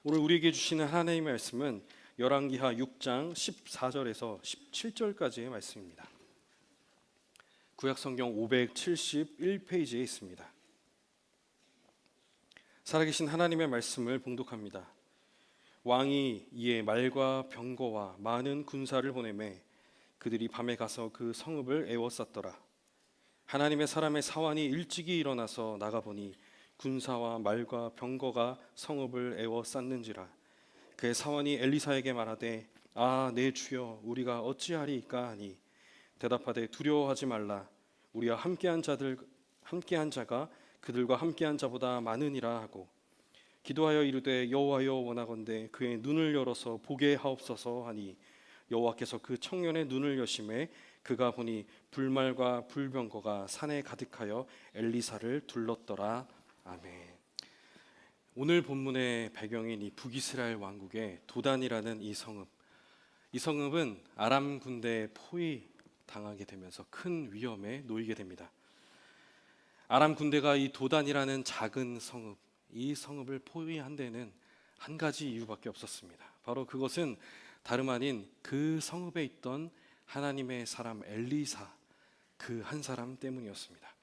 오늘 우리에게 주시는 하나님의 말씀은 열왕기하 6장 14절에서 17절까지의 말씀입니다. 구약성경 571페이지에 있습니다. 살아계신 하나님의 말씀을 봉독합니다. 왕이 이에 말과 병거와 많은 군사를 보내매 그들이 밤에 가서 그 성읍을 에워쌌더라. 하나님의 사람의 사환이 일찍이 일어나서 나가보니 군사와 말과 병거가 성읍을 에워쌌는지라. 그의 사환이 엘리사에게 말하되 내 주여 우리가 어찌하리이까 하니 대답하되 두려워하지 말라. 우리와 함께한 자가 그들과 함께한 자보다 많으니라 하고 기도하여 이르되 여호와여 원하건대 그의 눈을 열어서 보게 하옵소서 하니 여호와께서 그 청년의 눈을 여심해 그가 보니 불말과 불병거가 산에 가득하여 엘리사를 둘렀더라. 아멘. 오늘 본문의 배경인 이 북이스라엘 왕국의 도단이라는 이 성읍은 아람 군대에 포위당하게 되면서 큰 위험에 놓이게 됩니다. 아람 군대가 이 도단이라는 작은 성읍, 이 성읍을 포위한 데는 한 가지 이유밖에 없었습니다. 바로 그것은 다름 아닌 그 성읍에 있던 하나님의 사람 엘리사, 그 한 사람 때문이었습니다.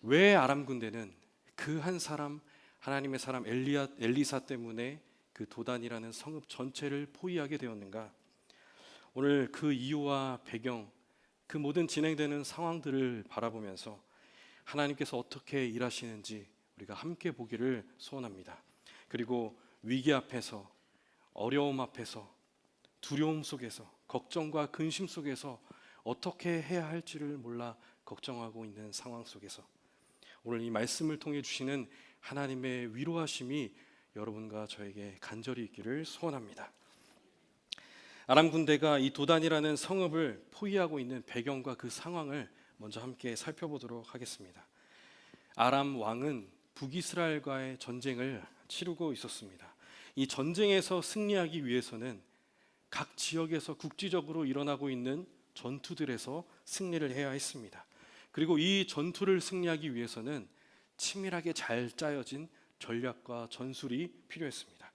왜 아람 군대는 그 한 사람, 하나님의 사람 엘리사 때문에 그 도단이라는 성읍 전체를 포위하게 되었는가? 오늘 그 이유와 배경, 그 모든 진행되는 상황들을 바라보면서 하나님께서 어떻게 일하시는지 우리가 함께 보기를 소원합니다. 그리고 위기 앞에서, 어려움 앞에서, 두려움 속에서, 걱정과 근심 속에서 어떻게 해야 할지를 몰라 걱정하고 있는 상황 속에서 오늘 이 말씀을 통해 주시는 하나님의 위로하심이 여러분과 저에게 간절히 있기를 소원합니다. 아람 군대가 이 도단이라는 성읍을 포위하고 있는 배경과 그 상황을 먼저 함께 살펴보도록 하겠습니다. 아람 왕은 북이스라엘과의 전쟁을 치르고 있었습니다. 이 전쟁에서 승리하기 위해서는 각 지역에서 국지적으로 일어나고 있는 전투들에서 승리를 해야 했습니다. 그리고 이 전투를 승리하기 위해서는 치밀하게 잘 짜여진 전략과 전술이 필요했습니다.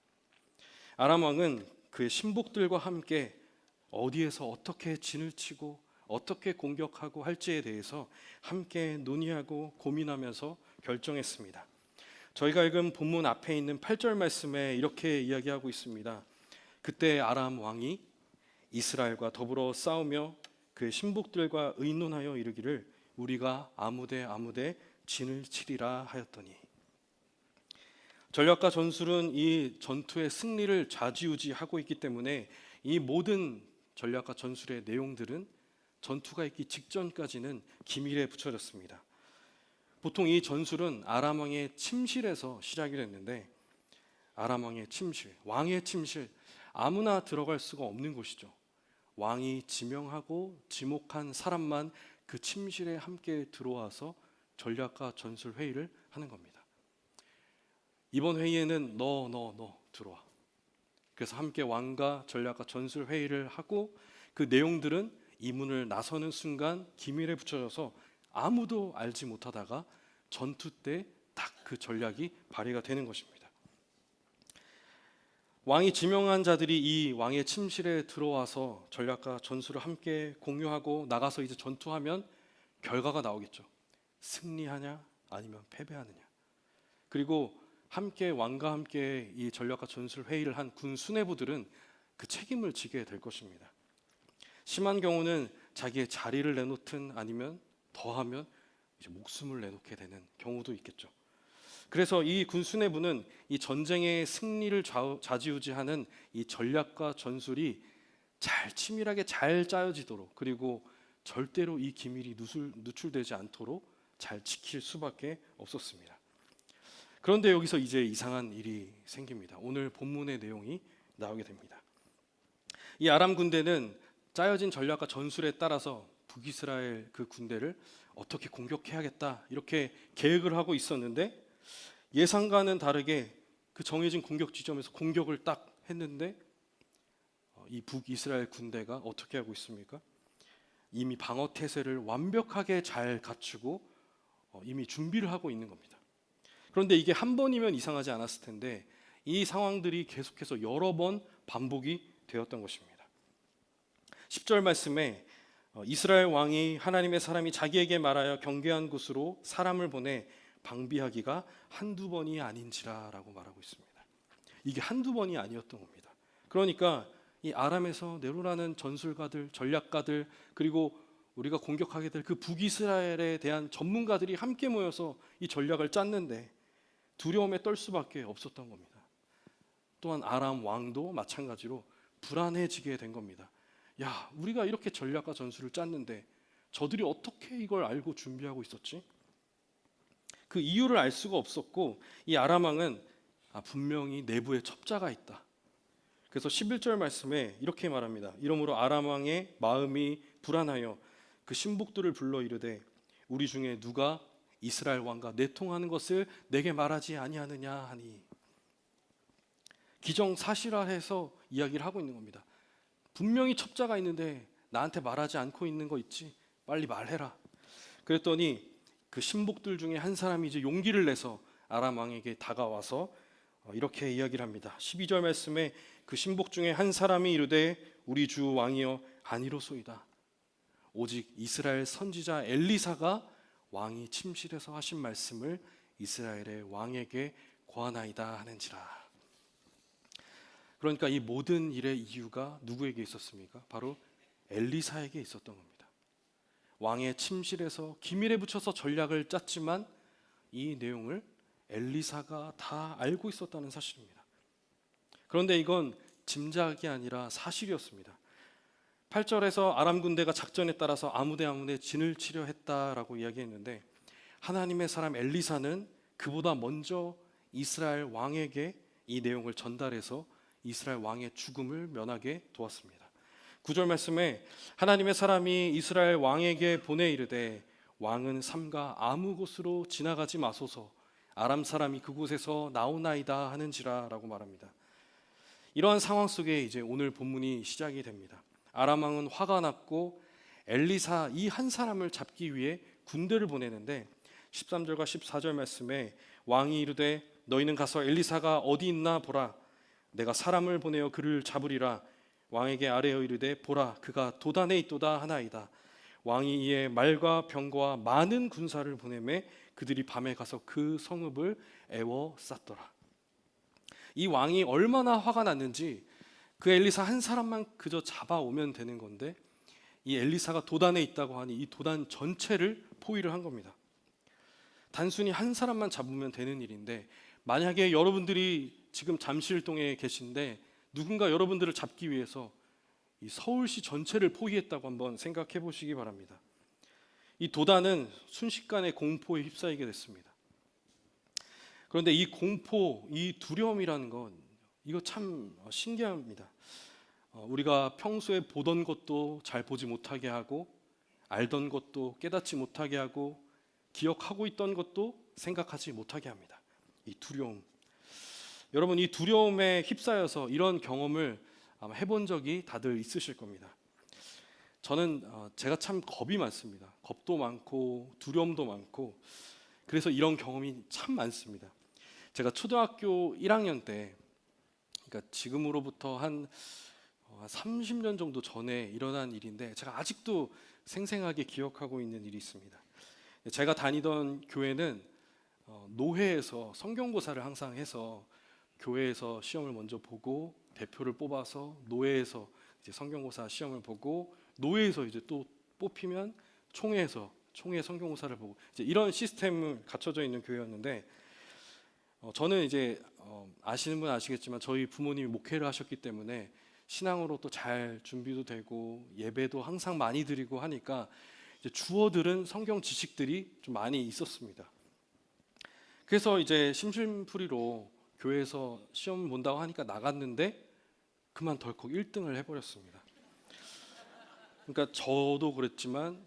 아람 왕은 그의 신복들과 함께 어디에서 어떻게 진을 치고 어떻게 공격하고 할지에 대해서 함께 논의하고 고민하면서 결정했습니다. 저희가 읽은 본문 앞에 있는 8절 말씀에 이렇게 이야기하고 있습니다. 그때 아람 왕이 이스라엘과 더불어 싸우며 그의 신복들과 의논하여 이르기를 우리가 아무데 진을 치리라 하였더니. 전략과 전술은 이 전투의 승리를 좌지우지하고 있기 때문에 이 모든 전략과 전술의 내용들은 전투가 있기 직전까지는 기밀에 붙여졌습니다. 보통 이 전술은 아람 왕의 침실에서 시작이 됐는데 아람 왕의 침실, 왕의 침실, 아무나 들어갈 수가 없는 곳이죠. 왕이 지명하고 지목한 사람만 그 침실에 함께 들어와서 전략과 전술 회의를 하는 겁니다. 이번 회의에는 너 들어와. 그래서 함께 왕과 전략과 전술 회의를 하고 그 내용들은 이 문을 나서는 순간 기밀에 붙여져서 아무도 알지 못하다가 전투 때 딱 그 전략이 발휘가 되는 것입니다. 왕이 지명한 자들이 이 왕의 침실에 들어와서 전략과 전술을 함께 공유하고 나가서 이제 전투하면 결과가 나오겠죠. 승리하냐 아니면 패배하느냐. 그리고 함께 왕과 함께 이 전략과 전술 회의를 한 군 수뇌부들은 그 책임을 지게 될 것입니다. 심한 경우는 자기의 자리를 내놓든 아니면 더하면 이제 목숨을 내놓게 되는 경우도 있겠죠. 그래서 이 군 수뇌부는 이 전쟁의 승리를 좌지우지하는 이 전략과 전술이 잘 치밀하게 잘 짜여지도록 그리고 절대로 이 기밀이 누출되지 않도록 잘 지킬 수밖에 없었습니다. 그런데 여기서 이제 이상한 일이 생깁니다. 오늘 본문의 내용이 나오게 됩니다. 이 아람 군대는 짜여진 전략과 전술에 따라서 북이스라엘 그 군대를 어떻게 공격해야겠다 이렇게 계획을 하고 있었는데 예상과는 다르게 그 정해진 공격 지점에서 공격을 딱 했는데 이 북이스라엘 군대가 어떻게 하고 있습니까? 이미 방어 태세를 완벽하게 잘 갖추고 이미 준비를 하고 있는 겁니다. 그런데 이게 한 번이면 이상하지 않았을 텐데 이 상황들이 계속해서 여러 번 반복이 되었던 것입니다. 10절 말씀에 이스라엘 왕이 하나님의 사람이 자기에게 말하여 경계한 곳으로 사람을 보내 방비하기가 한두 번이 아닌지라 라고 말하고 있습니다. 이게 한두 번이 아니었던 겁니다. 그러니까 이 아람에서 네로라는 전술가들, 전략가들, 그리고 우리가 공격하게 될 그 북이스라엘에 대한 전문가들이 함께 모여서 이 전략을 짰는데 두려움에 떨 수밖에 없었던 겁니다. 또한 아람 왕도 마찬가지로 불안해지게 된 겁니다. 야, 우리가 이렇게 전략과 전술을 짰는데 저들이 어떻게 이걸 알고 준비하고 있었지? 그 이유를 알 수가 없었고, 이 아람 왕은 분명히 내부에 첩자가 있다. 그래서 11절 말씀에 이렇게 말합니다. 이러므로 아람 왕의 마음이 불안하여 그 신복들을 불러 이르되 우리 중에 누가 이스라엘 왕과 내통하는 것을 내게 말하지 아니하느냐 하니, 기정사실화해서 이야기를 하고 있는 겁니다. 분명히 첩자가 있는데 나한테 말하지 않고 있는 거 있지? 빨리 말해라. 그랬더니 그 신복들 중에 한 사람이 이제 용기를 내서 아람 왕에게 다가와서 이렇게 이야기를 합니다. 12절 말씀에 그 신복 중에 한 사람이 이르되 우리 주 왕이여 아니로소이다. 오직 이스라엘 선지자 엘리사가 왕이 침실에서 하신 말씀을 이스라엘의 왕에게 고하나이다 하는지라. 그러니까 이 모든 일의 이유가 누구에게 있었습니까? 바로 엘리사에게 있었던 겁니다. 왕의 침실에서 기밀에 붙여서 전략을 짰지만 이 내용을 엘리사가 다 알고 있었다는 사실입니다. 그런데 이건 짐작이 아니라 사실이었습니다. 8절에서 아람 군대가 작전에 따라서 아무데 진을 치려 했다라고 이야기했는데, 하나님의 사람 엘리사는 그보다 먼저 이스라엘 왕에게 이 내용을 전달해서 이스라엘 왕의 죽음을 면하게 도왔습니다. 9절 말씀에 하나님의 사람이 이스라엘 왕에게 보내 이르되 왕은 삼가 아무 곳으로 지나가지 마소서 아람 사람이 그곳에서 나오나이다 하는지라 라고 말합니다. 이러한 상황 속에 이제 오늘 본문이 시작이 됩니다. 아람 왕은 화가 났고 엘리사 이 한 사람을 잡기 위해 군대를 보내는데 13절과 14절 말씀에 왕이 이르되 너희는 가서 엘리사가 어디 있나 보라. 내가 사람을 보내어 그를 잡으리라. 왕에게 아뢰어 이르되 보라 그가 도단에 있도다 하나이다. 왕이 이에 말과 병거와 많은 군사를 보내매 그들이 밤에 가서 그 성읍을 에워쌌더라. 이 왕이 얼마나 화가 났는지 그 엘리사 한 사람만 그저 잡아오면 되는 건데 이 엘리사가 도단에 있다고 하니 이 도단 전체를 포위를 한 겁니다. 단순히 한 사람만 잡으면 되는 일인데 만약에 여러분들이 지금 잠실동에 계신데 누군가 여러분들을 잡기 위해서 이 서울시 전체를 포위했다고 한번 생각해 보시기 바랍니다. 이 도단은 순식간에 공포에 휩싸이게 됐습니다. 그런데 이 공포, 이 두려움이라는 건 이거 참 신기합니다. 우리가 평소에 보던 것도 잘 보지 못하게 하고 알던 것도 깨닫지 못하게 하고 기억하고 있던 것도 생각하지 못하게 합니다. 이 두려움. 여러분 이 두려움에 휩싸여서 이런 경험을 아마 해본 적이 다들 있으실 겁니다. 저는 제가 참 겁이 많습니다. 겁도 많고 두려움도 많고 그래서 이런 경험이 참 많습니다. 제가 초등학교 1학년 때, 그러니까 지금으로부터 한 30년 정도 전에 일어난 일인데 제가 아직도 생생하게 기억하고 있는 일이 있습니다. 제가 다니던 교회는 노회에서 성경고사를 항상 해서 교회에서 시험을 먼저 보고 대표를 뽑아서 노회에서 이제 성경고사 시험을 보고 노회에서 이제 또 뽑히면 총회에서 총회 성경고사를 보고 이제 이런 시스템을 갖춰져 있는 교회였는데 저는 이제 아시는 분 아시겠지만 저희 부모님이 목회를 하셨기 때문에 신앙으로 또 잘 준비도 되고 예배도 항상 많이 드리고 하니까 이제 주어들은 성경 지식들이 좀 많이 있었습니다. 그래서 이제 심심풀이로 교회에서 시험 본다고 하니까 나갔는데 그만 덜컥 1등을 해버렸습니다. 그러니까 저도 그랬지만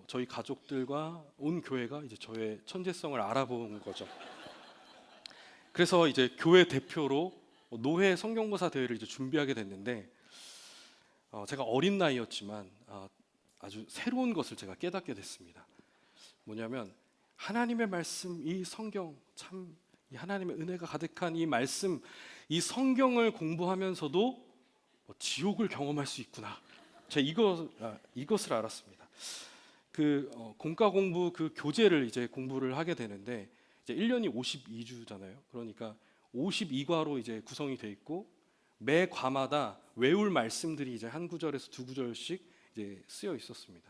저희 가족들과 온 교회가 이제 저의 천재성을 알아본 거죠. 그래서 이제 교회 대표로 노회 성경고사 대회를 이제 준비하게 됐는데 제가 어린 나이였지만 아주 새로운 것을 제가 깨닫게 됐습니다. 뭐냐면 하나님의 말씀 이 성경 참 이 하나님의 은혜가 가득한 이 말씀, 이 성경을 공부하면서도 지옥을 경험할 수 있구나. 제가 이것을 알았습니다. 공과 공부 그 교재를 이제 공부를 하게 되는데 이제 1년이 52주잖아요. 그러니까 52과로 이제 구성이 돼 있고 매 과마다 외울 말씀들이 이제 한 구절에서 두 구절씩 이제 쓰여 있었습니다.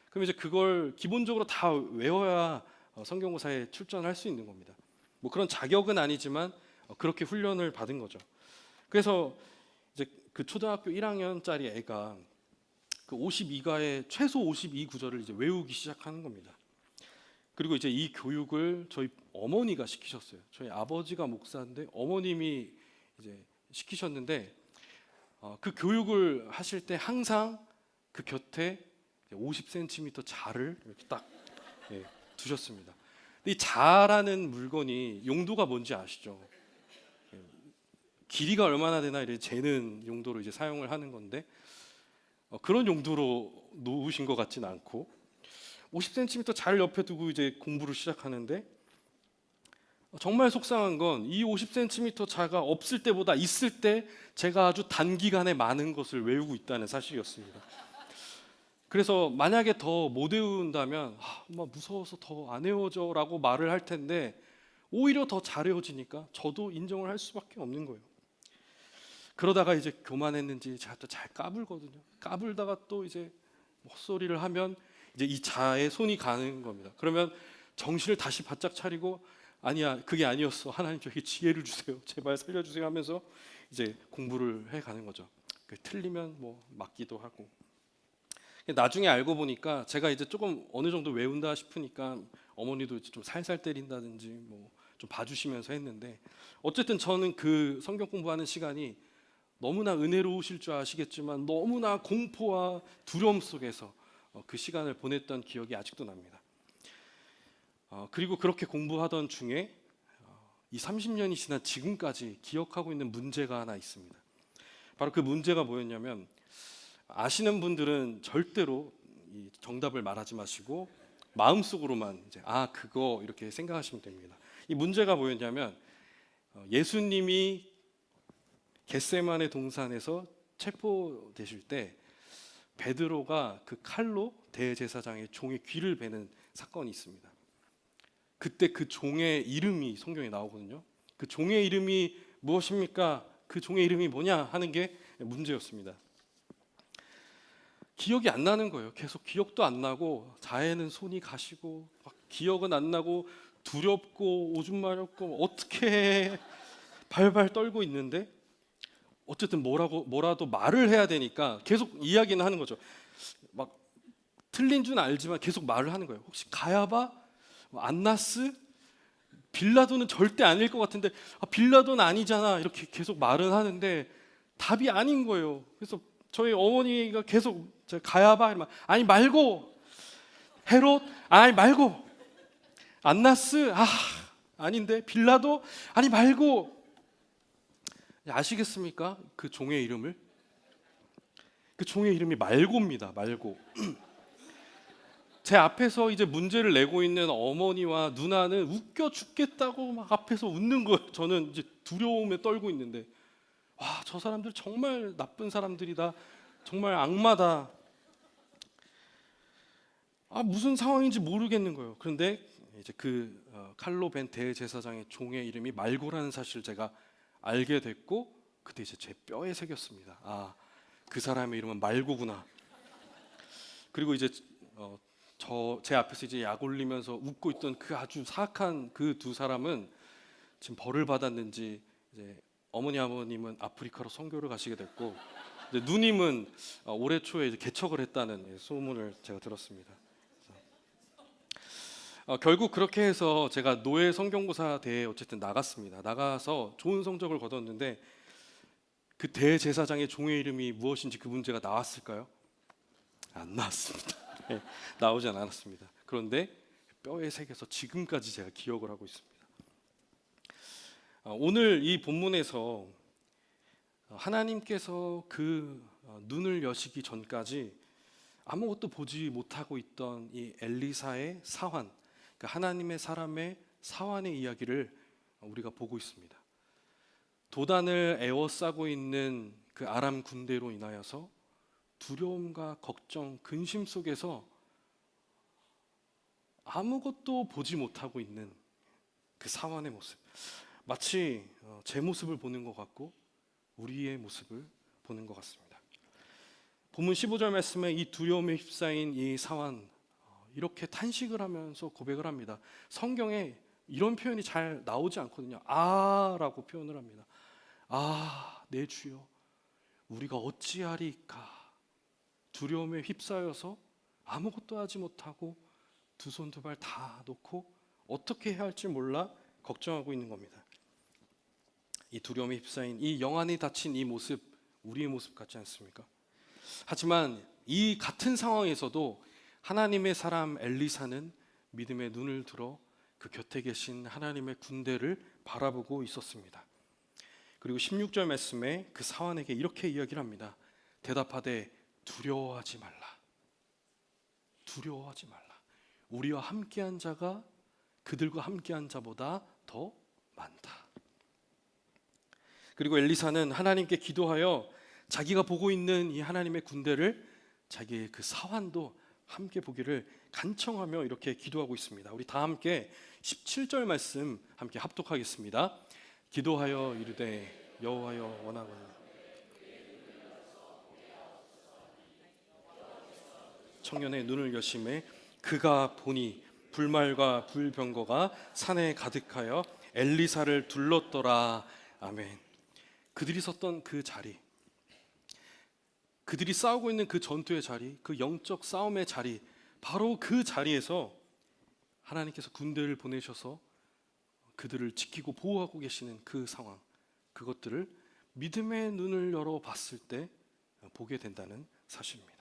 그럼 이제 그걸 기본적으로 다 외워야 성경고사에 출전할 수 있는 겁니다. 뭐 그런 자격은 아니지만 그렇게 훈련을 받은 거죠. 그래서 이제 그 초등학교 1학년짜리 애가 그 52과의 최소 52구절을 이제 외우기 시작하는 겁니다. 그리고 이제 이 교육을 저희 어머니가 시키셨어요. 저희 아버지가 목사인데 어머님이 이제 시키셨는데 그 교육을 하실 때 항상 그 곁에 50cm 자를 이렇게 딱 두셨습니다. 근데 이 자라는 물건이 용도가 뭔지 아시죠? 길이가 얼마나 되나 이렇게 재는 용도로 이제 사용을 하는 건데 그런 용도로 놓으신 것 같지는 않고 50cm 자를 옆에 두고 이제 공부를 시작하는데 정말 속상한 건 이 50cm 자가 없을 때보다 있을 때 제가 아주 단기간에 많은 것을 외우고 있다는 사실이었습니다. 그래서 만약에 더 못 외운다면 무서워서 더 안 외워져라고 말을 할 텐데 오히려 더 잘 외워지니까 저도 인정을 할 수밖에 없는 거예요. 그러다가 이제 교만했는지 제가 또 잘 까불거든요. 까불다가 또 이제 헛소리를 하면 이제 이 자에 손이 가는 겁니다. 그러면 정신을 다시 바짝 차리고 아니야, 그게 아니었어. 하나님 저에게 지혜를 주세요. 제발 살려주세요 하면서 이제 공부를 해가는 거죠. 틀리면 뭐 맞기도 하고. 나중에 알고 보니까 제가 이제 조금 어느 정도 외운다 싶으니까 어머니도 이제 좀 살살 때린다든지 뭐 좀 봐주시면서 했는데 어쨌든 저는 그 성경 공부하는 시간이 너무나 은혜로우실 줄 아시겠지만 너무나 공포와 두려움 속에서 그 시간을 보냈던 기억이 아직도 납니다. 그리고 그렇게 공부하던 중에 이 30년이 지난 지금까지 기억하고 있는 문제가 하나 있습니다. 바로 그 문제가 뭐였냐면 아시는 분들은 절대로 이 정답을 말하지 마시고 마음속으로만 이제 그거 이렇게 생각하시면 됩니다. 이 문제가 뭐였냐면 예수님이 겟세마네 동산에서 체포되실 때 베드로가 그 칼로 대제사장의 종의 귀를 베는 사건이 있습니다. 그때 그 종의 이름이 성경에 나오거든요. 그 종의 이름이 무엇입니까? 그 종의 이름이 뭐냐 하는 게 문제였습니다. 기억이 안 나는 거예요. 계속 기억도 안 나고 자에는 손이 가시고 막 기억은 안 나고 두렵고 오줌 마렵고 어떻게 발발 떨고 있는데 어쨌든 뭐라도 말을 해야 되니까 계속 이야기는 하는 거죠. 막 틀린 줄 알지만 계속 말을 하는 거예요. 혹시 가야바, 안나스, 빌라도는 절대 아닐 것 같은데 빌라도는 아니잖아 이렇게 계속 말은 하는데 답이 아닌 거예요. 그래서 저희 어머니가 계속 가야바 이러면 아니 말고 헤롯 아니 말고 안나스 아닌데 빌라도 아니 말고 아시겠습니까? 그 종의 이름을? 그 종의 이름이 말고입니다. 말고. 제 앞에서 이제 문제를 내고 있는 어머니와 누나는 웃겨 죽겠다고 막 앞에서 웃는 거예요. 저는 이제 두려움에 떨고 있는데 저 사람들 정말 나쁜 사람들이다. 정말 악마다. 무슨 상황인지 모르겠는 거예요. 그런데 이제 그 칼로 벤 대제사장의 종의 이름이 말고라는 사실을 제가 알게 됐고 그때 이제 제 뼈에 새겼습니다. 그 사람의 이름은 말고구나. 그리고 이제 제 앞에서 이제 약 올리면서 웃고 있던 그 아주 사악한 그 두 사람은 지금 벌을 받았는지 이제 어머니 아버님은 아프리카로 선교를 가시게 됐고 누님은 올해 초에 이제 개척을 했다는 소문을 제가 들었습니다. 결국 그렇게 해서 제가 노예 성경고사 대회에 어쨌든 나갔습니다. 나가서 좋은 성적을 거뒀는데 그 대제사장의 종의 이름이 무엇인지 그 문제가 나왔을까요? 안 나왔습니다. 나오지 않았습니다. 그런데 뼈에 새겨서 지금까지 제가 기억을 하고 있습니다. 오늘 이 본문에서 하나님께서 그 눈을 여시기 전까지 아무것도 보지 못하고 있던 이 엘리사의 사환, 하나님의 사람의 사환의 이야기를 우리가 보고 있습니다. 도단을 에워싸고 있는 그 아람 군대로 인하여서 두려움과 걱정, 근심 속에서 아무것도 보지 못하고 있는 그 사환의 모습, 마치 제 모습을 보는 것 같고 우리의 모습을 보는 것 같습니다. 본문 15절 말씀에 이 두려움에 휩싸인 이 사환, 이렇게 탄식을 하면서 고백을 합니다. 성경에 이런 표현이 잘 나오지 않거든요. 라고 표현을 합니다. 내 주여, 우리가 어찌하리까. 두려움에 휩싸여서 아무것도 하지 못하고 두 손 두 발 다 놓고 어떻게 해야 할지 몰라 걱정하고 있는 겁니다. 이 두려움에 휩싸인 이 영안이 닫힌 이 모습, 우리의 모습 같지 않습니까? 하지만 이 같은 상황에서도 하나님의 사람 엘리사는 믿음의 눈을 들어 그 곁에 계신 하나님의 군대를 바라보고 있었습니다. 그리고 16절 말씀에 그 사환에게 이렇게 이야기를 합니다. 대답하되 두려워하지 말라. 두려워하지 말라. 우리와 함께한 자가 그들과 함께한 자보다 더 많다. 그리고 엘리사는 하나님께 기도하여 자기가 보고 있는 이 하나님의 군대를 자기의 그 사환도 함께 보기를 간청하며 이렇게 기도하고 있습니다. 우리 다 함께 17절 말씀 함께 합독하겠습니다. 기도하여 이르되 여호와여 원하거늘 청년의 눈을 여심해 그가 보니 불말과 불병거가 산에 가득하여 엘리사를 둘렀더라. 아멘. 그들이 섰던 그 자리, 그들이 싸우고 있는 그 전투의 자리, 그 영적 싸움의 자리, 바로 그 자리에서 하나님께서 군대를 보내셔서 그들을 지키고 보호하고 계시는 그 상황, 그것들을 믿음의 눈을 열어 봤을 때 보게 된다는 사실입니다.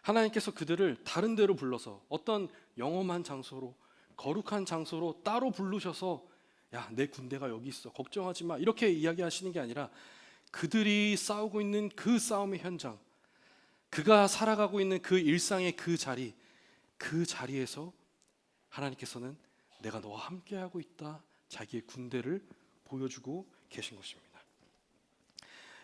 하나님께서 그들을 다른 데로 불러서 어떤 영험한 장소로, 거룩한 장소로 따로 부르셔서 야, 내 군대가 여기 있어, 걱정하지 마, 이렇게 이야기하시는 게 아니라 그들이 싸우고 있는 그 싸움의 현장, 그가 살아가고 있는 그 일상의 그 자리, 그 자리에서 하나님께서는 내가 너와 함께하고 있다, 자기의 군대를 보여주고 계신 것입니다.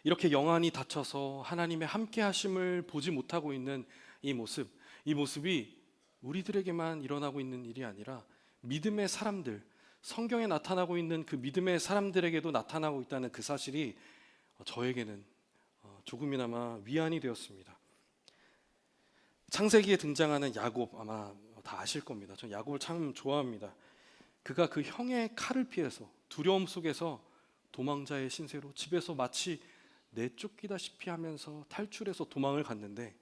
이렇게 영안이 닫혀서 하나님의 함께하심을 보지 못하고 있는 이 모습이 우리들에게만 일어나고 있는 일이 아니라 믿음의 사람들, 성경에 나타나고 있는 그 믿음의 사람들에게도 나타나고 있다는 그 사실이 저에게는 조금이나마 위안이 되었습니다. 창세기에 등장하는 야곱, 아마 다 아실 겁니다. 전 야곱을 참 좋아합니다. 그가 그 형의 칼을 피해서 두려움 속에서 도망자의 신세로 집에서 마치 내쫓기다시피 하면서 탈출해서 도망을 갔는데,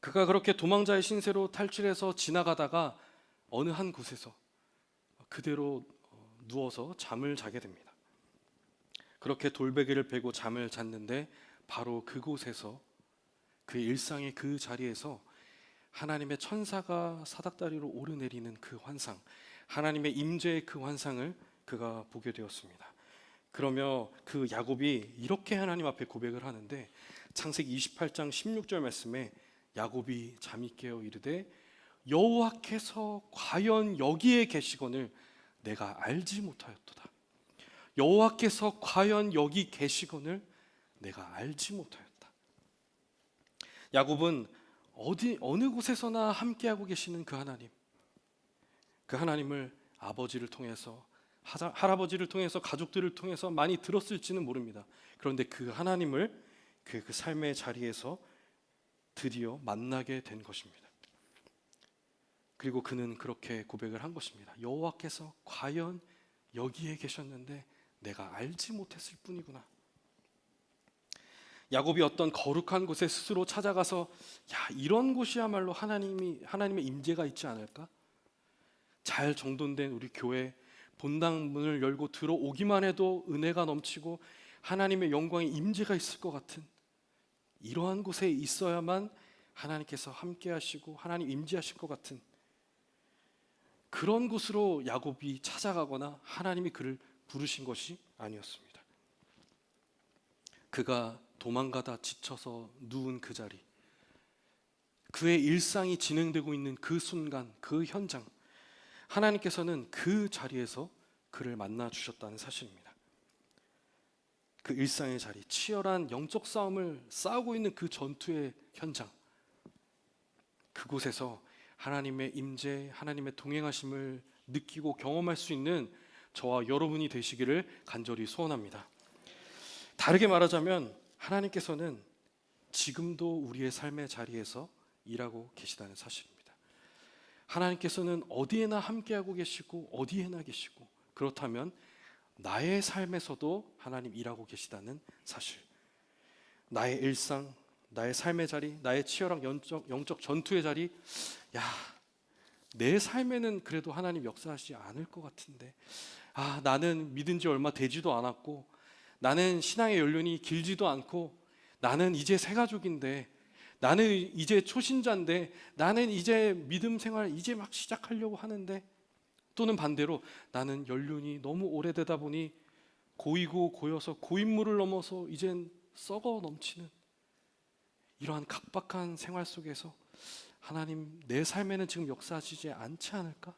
그가 그렇게 도망자의 신세로 탈출해서 지나가다가 어느 한 곳에서 그대로 누워서 잠을 자게 됩니다. 그렇게 돌베개를 베고 잠을 잤는데 바로 그곳에서, 그 일상의 그 자리에서 하나님의 천사가 사닥다리로 오르내리는 그 환상, 하나님의 임재의 그 환상을 그가 보게 되었습니다. 그러며 그 야곱이 이렇게 하나님 앞에 고백을 하는데, 창세기 28장 16절 말씀에 야곱이 잠이 깨어 이르되 여호와께서 과연 여기에 계시거늘 내가 알지 못하였도다. 여호와께서 과연 여기 계시거늘 내가 알지 못하였다. 야곱은 어느 곳에서나 함께하고 계시는 그 하나님, 그 하나님을 아버지를 통해서, 할아버지를 통해서, 가족들을 통해서 많이 들었을지는 모릅니다. 그런데 그 하나님을 그 삶의 자리에서 드디어 만나게 된 것입니다. 그리고 그는 그렇게 고백을 한 것입니다. 여호와께서 과연 여기에 계셨는데 내가 알지 못했을 뿐이구나. 야곱이 어떤 거룩한 곳에 스스로 찾아가서 야, 이런 곳이야말로 하나님의 임재가 있지 않을까? 잘 정돈된 우리 교회 본당 문을 열고 들어오기만 해도 은혜가 넘치고 하나님의 영광의 임재가 있을 것 같은, 이러한 곳에 있어야만 하나님께서 함께 하시고 하나님 임재하실 것 같은 그런 곳으로 야곱이 찾아가거나 하나님이 그를 부르신 것이 아니었습니다. 그가 도망가다 지쳐서 누운 그 자리, 그의 일상이 진행되고 있는 그 순간, 그 현장, 하나님께서는 그 자리에서 그를 만나 주셨다는 사실입니다. 그 일상의 자리, 치열한 영적 싸움을 싸우고 있는 그 전투의 현장, 그곳에서 하나님의 임재, 하나님의 동행하심을 느끼고 경험할 수 있는 저와 여러분이 되시기를 간절히 소원합니다. 다르게 말하자면 하나님께서는 지금도 우리의 삶의 자리에서 일하고 계시다는 사실입니다. 하나님께서는 어디에나 함께하고 계시고 어디에나 계시고, 그렇다면 나의 삶에서도 하나님 일하고 계시다는 사실, 나의 일상, 나의 삶의 자리, 나의 치열한 영적 전투의 자리, 내 삶에는 그래도 하나님 역사하시지 않을 것 같은데, 나는 믿은 지 얼마 되지도 않았고, 나는 신앙의 연륜이 길지도 않고, 나는 이제 새 가족인데, 나는 이제 초신자인데, 나는 이제 믿음 생활 이제 막 시작하려고 하는데, 또는 반대로 나는 연륜이 너무 오래되다 보니 고이고 고여서 고인물을 넘어서 이젠 썩어 넘치는 이러한 각박한 생활 속에서 하나님, 내 삶에는 지금 역사하시지 않지 않을까?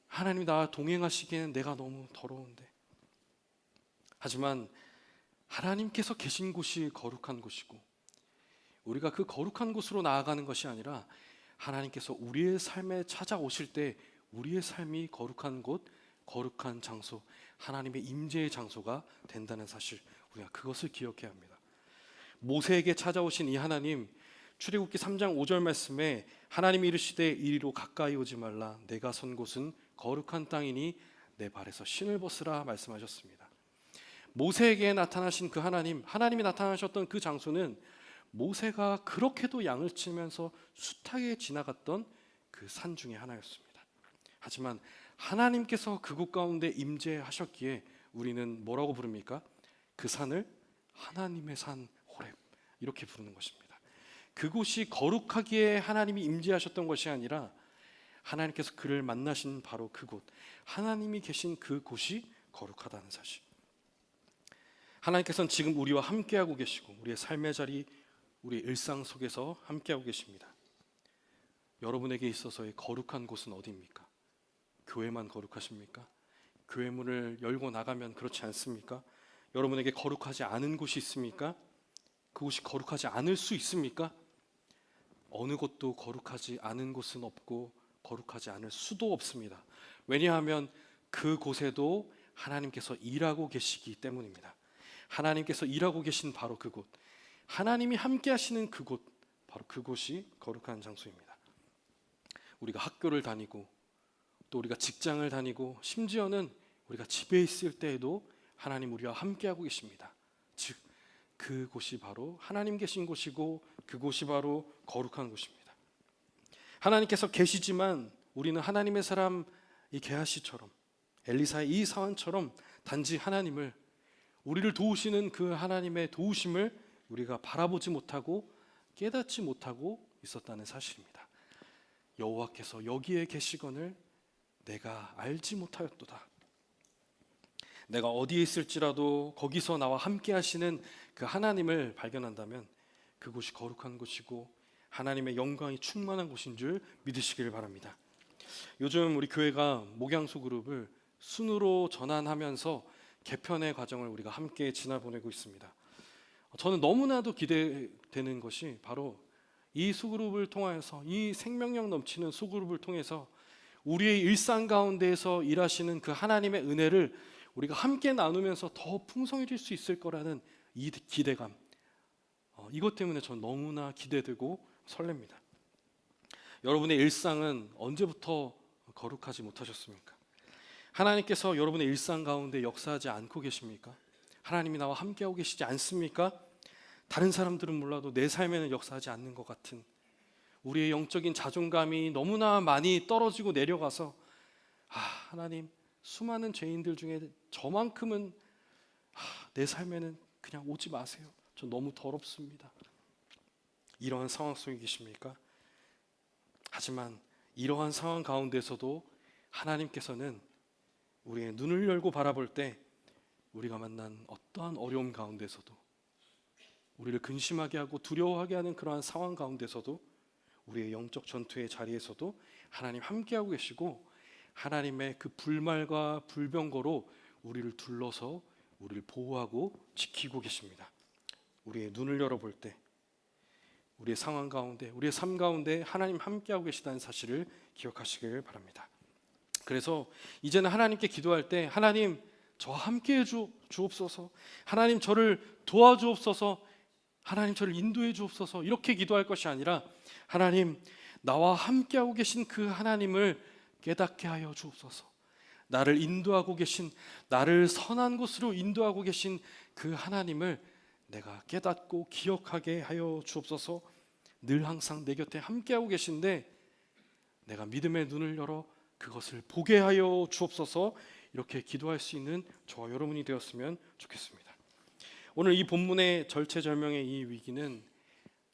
하나님, 나와 동행하시기에는 내가 너무 더러운데. 하지만 하나님께서 계신 곳이 거룩한 곳이고, 우리가 그 거룩한 곳으로 나아가는 것이 아니라 하나님께서 우리의 삶에 찾아오실 때 우리의 삶이 거룩한 곳, 거룩한 장소, 하나님의 임재의 장소가 된다는 사실, 우리가 그것을 기억해야 합니다. 모세에게 찾아오신 이 하나님, 출애굽기 3장 5절 말씀에 하나님이 이르시되 이리로 가까이 오지 말라, 내가 선 곳은 거룩한 땅이니 내 발에서 신을 벗으라 말씀하셨습니다. 모세에게 나타나신 그 하나님, 하나님이 나타나셨던 그 장소는 모세가 그렇게도 양을 치면서 숱하게 지나갔던 그 산 중에 하나였습니다. 하지만 하나님께서 그곳 가운데 임재하셨기에 우리는 뭐라고 부릅니까? 그 산을 하나님의 산 호렙, 이렇게 부르는 것입니다. 그곳이 거룩하기에 하나님이 임재하셨던 것이 아니라 하나님께서 그를 만나신 바로 그곳, 하나님이 계신 그곳이 거룩하다는 사실. 하나님께서는 지금 우리와 함께하고 계시고 우리의 삶의 자리, 우리 일상 속에서 함께하고 계십니다. 여러분에게 있어서의 거룩한 곳은 어디입니까? 교회만 거룩하십니까? 교회 문을 열고 나가면 그렇지 않습니까? 여러분에게 거룩하지 않은 곳이 있습니까? 그곳이 거룩하지 않을 수 있습니까? 어느 곳도 거룩하지 않은 곳은 없고 거룩하지 않을 수도 없습니다. 왜냐하면 그곳에도 하나님께서 일하고 계시기 때문입니다. 하나님께서 일하고 계신 바로 그곳, 하나님이 함께 하시는 그곳, 바로 그곳이 거룩한 장소입니다. 우리가 학교를 다니고 또 우리가 직장을 다니고 심지어는 우리가 집에 있을 때에도 하나님 우리와 함께하고 계십니다. 즉 그곳이 바로 하나님 계신 곳이고 그곳이 바로 거룩한 곳입니다. 하나님께서 계시지만 우리는 하나님의 사람 이 게하시처럼, 엘리사의 이 사환처럼 단지 하나님을, 우리를 도우시는 그 하나님의 도우심을 우리가 바라보지 못하고 깨닫지 못하고 있었다는 사실입니다. 여호와께서 여기에 계시거늘 내가 알지 못하였도다. 내가 어디에 있을지라도 거기서 나와 함께 하시는 그 하나님을 발견한다면 그곳이 거룩한 곳이고 하나님의 영광이 충만한 곳인 줄 믿으시기를 바랍니다. 요즘 우리 교회가 목양소 그룹을 순으로 전환하면서 개편의 과정을 우리가 함께 지나보내고 있습니다. 저는 너무나도 기대되는 것이 바로 이 소그룹을 통하여서, 이 생명력 넘치는 소그룹을 통해서 우리의 일상 가운데에서 일하시는 그 하나님의 은혜를 우리가 함께 나누면서 더 풍성해질 수 있을 거라는 이 기대감, 이것 때문에 저는 너무나 기대되고 설렙니다. 여러분의 일상은 언제부터 거룩하지 못하셨습니까? 하나님께서 여러분의 일상 가운데 역사하지 않고 계십니까? 하나님이 나와 함께하고 계시지 않습니까? 다른 사람들은 몰라도 내 삶에는 역사하지 않는 것 같은 우리의 영적인 자존감이 너무나 많이 떨어지고 내려가서 하나님, 수많은 죄인들 중에 저만큼은 내 삶에는 그냥 오지 마세요. 저 너무 더럽습니다. 이러한 상황 속에 계십니까? 하지만 이러한 상황 가운데서도 하나님께서는 우리의 눈을 열고 바라볼 때 우리가 만난 어떠한 어려움 가운데서도, 우리를 근심하게 하고 두려워하게 하는 그러한 상황 가운데서도, 우리의 영적 전투의 자리에서도 하나님 함께하고 계시고 하나님의 그 불말과 불병거로 우리를 둘러서 우리를 보호하고 지키고 계십니다. 우리의 눈을 열어볼 때 우리의 상황 가운데, 우리의 삶 가운데 하나님 함께하고 계시다는 사실을 기억하시길 바랍니다. 그래서 이제는 하나님께 기도할 때 하나님 저와 함께해 주옵소서, 하나님 저를 도와주옵소서, 하나님 저를 인도해 주옵소서, 이렇게 기도할 것이 아니라 하나님 나와 함께하고 계신 그 하나님을 깨닫게 하여 주옵소서, 나를 인도하고 계신, 나를 선한 곳으로 인도하고 계신 그 하나님을 내가 깨닫고 기억하게 하여 주옵소서. 늘 항상 내 곁에 함께하고 계신데 내가 믿음의 눈을 열어 그것을 보게 하여 주옵소서. 이렇게 기도할 수 있는 저와 여러분이 되었으면 좋겠습니다. 오늘 이 본문의 절체절명의 이 위기는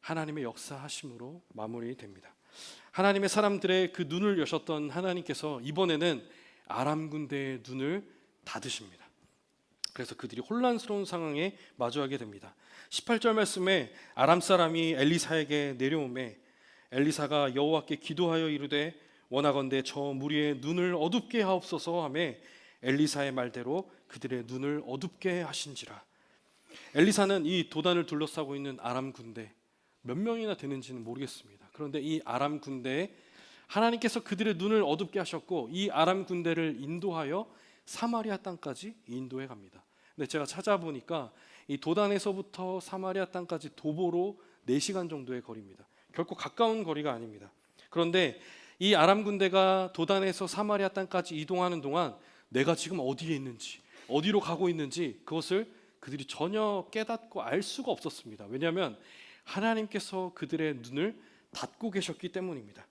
하나님의 역사하심으로 마무리됩니다. 하나님의 사람들의 그 눈을 여셨던 하나님께서 이번에는 아람 군대의 눈을 닫으십니다. 그래서 그들이 혼란스러운 상황에 마주하게 됩니다. 18절 말씀에 아람 사람이 엘리사에게 내려오매 엘리사가 여호와께 기도하여 이르되 원하건대 저 무리의 눈을 어둡게 하옵소서 하며 엘리사의 말대로 그들의 눈을 어둡게 하신지라. 엘리사는 이 도단을 둘러싸고 있는 아람 군대 몇 명이나 되는지는 모르겠습니다. 그런데 이 아람 군대에 하나님께서 그들의 눈을 어둡게 하셨고 이 아람 군대를 인도하여 사마리아 땅까지 인도해 갑니다. 근데 제가 찾아보니까 이 도단에서부터 사마리아 땅까지 도보로 4시간 정도의 거리입니다. 결코 가까운 거리가 아닙니다. 그런데 이 아람 군대가 도단에서 사마리아 땅까지 이동하는 동안 내가 지금 어디에 있는지, 어디로 가고 있는지 그것을 그들이 전혀 깨닫고 알 수가 없었습니다. 왜냐하면 하나님께서 그들의 눈을 닫고 계셨기 때문입니다.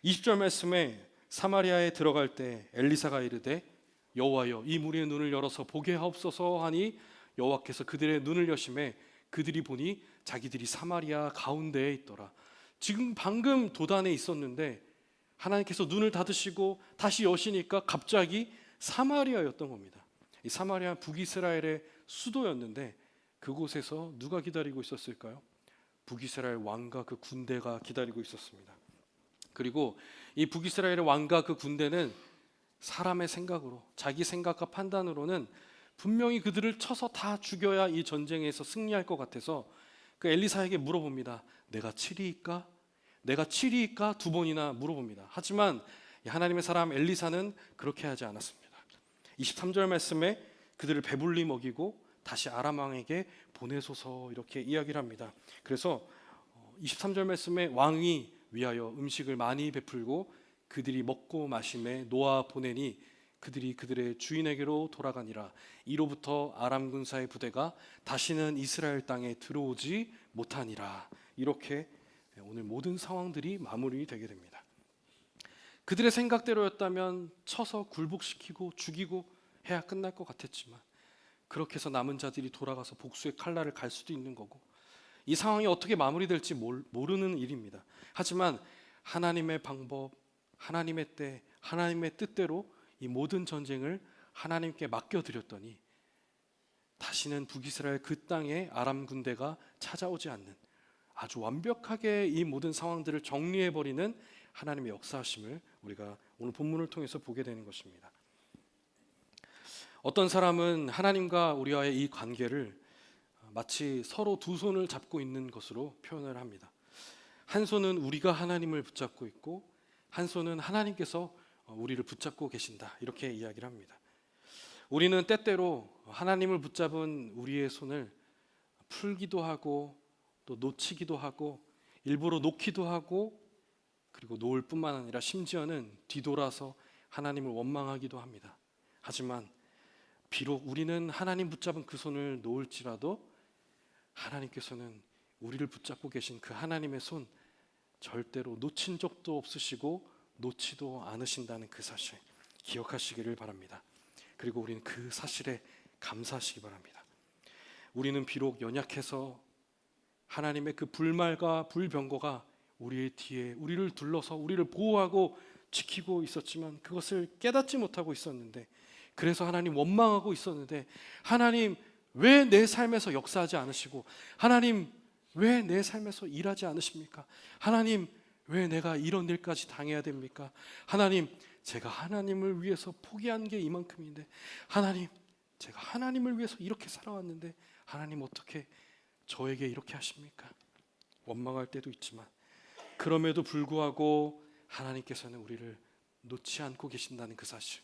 20절 말씀에 사마리아에 들어갈 때 엘리사가 이르되 여호와여 이 무리의 눈을 열어서 보게 하옵소서 하니 여호와께서 그들의 눈을 여심해 그들이 보니 자기들이 사마리아 가운데에 있더라. 지금 방금 도단에 있었는데 하나님께서 눈을 닫으시고 다시 여시니까 갑자기 사마리아였던 겁니다. 이 사마리아 북이스라엘의 수도였는데 그곳에서 누가 기다리고 있었을까요? 북이스라엘 왕과 그 군대가 기다리고 있었습니다. 그리고 이 북이스라엘의 왕과 그 군대는 사람의 생각으로, 자기 생각과 판단으로는 분명히 그들을 쳐서 다 죽여야 이 전쟁에서 승리할 것 같아서 그 엘리사에게 물어봅니다. 내가 7위일까? 내가 7위일까? 2번이나 물어봅니다. 하지만 하나님의 사람 엘리사는 그렇게 하지 않았습니다. 23절 말씀에 그들을 배불리 먹이고 다시 아람 왕에게 보내소서 이렇게 이야기를 합니다. 그래서 23절 말씀에 왕이 위하여 음식을 많이 베풀고 그들이 먹고 마심에 놓아 보내니 그들이 그들의 주인에게로 돌아가니라. 이로부터 아람 군사의 부대가 다시는 이스라엘 땅에 들어오지 못하니라. 이렇게 오늘 모든 상황들이 마무리되게 됩니다. 그들의 생각대로였다면 쳐서 굴복시키고 죽이고 해야 끝날 것 같았지만 그렇게 해서 남은 자들이 돌아가서 복수의 칼날을 갈 수도 있는 거고 이 상황이 어떻게 마무리될지 모르는 일입니다. 하지만 하나님의 방법, 하나님의 때, 하나님의 뜻대로 이 모든 전쟁을 하나님께 맡겨드렸더니 다시는 북이스라엘 그 땅에 아람 군대가 찾아오지 않는 아주 완벽하게 이 모든 상황들을 정리해버리는 하나님의 역사하심을 우리가 오늘 본문을 통해서 보게 되는 것입니다. 어떤 사람은 하나님과 우리와의 이 관계를 마치 서로 두 손을 잡고 있는 것으로 표현을 합니다. 한 손은 우리가 하나님을 붙잡고 있고 한 손은 하나님께서 우리를 붙잡고 계신다 이렇게 이야기를 합니다. 우리는 때때로 하나님을 붙잡은 우리의 손을 풀기도 하고 또 놓치기도 하고 일부러 놓기도 하고 그리고 놓을 뿐만 아니라 심지어는 뒤돌아서 하나님을 원망하기도 합니다. 하지만 비록 우리는 하나님 붙잡은 그 손을 놓을지라도 하나님께서는 우리를 붙잡고 계신 그 하나님의 손 절대로 놓친 적도 없으시고 놓지도 않으신다는 그 사실 기억하시기를 바랍니다. 그리고 우리는 그 사실에 감사하시기 바랍니다. 우리는 비록 연약해서 하나님의 그 불말과 불병거가 우리의 뒤에 우리를 둘러서 우리를 보호하고 지키고 있었지만 그것을 깨닫지 못하고 있었는데 그래서 하나님 원망하고 있었는데 하나님 왜 내 삶에서 역사하지 않으시고 하나님 왜 내 삶에서 일하지 않으십니까? 하나님 왜 내가 이런 일까지 당해야 됩니까? 하나님 제가 하나님을 위해서 포기한 게 이만큼인데, 하나님, 제가 하나님을 위해서 이렇게 살아왔는데 하나님 어떻게 저에게 이렇게 하십니까? 원망할 때도 있지만, 그럼에도 불구하고 하나님께서는 우리를 놓지 않고 계신다는 그 사실,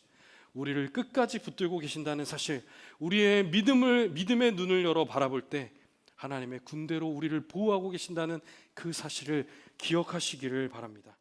우리를 끝까지 붙들고 계신다는 사실, 우리의 믿음의 눈을 열어 바라볼 때 하나님의 군대로 우리를 보호하고 계신다는 그 사실을 기억하시기를 바랍니다.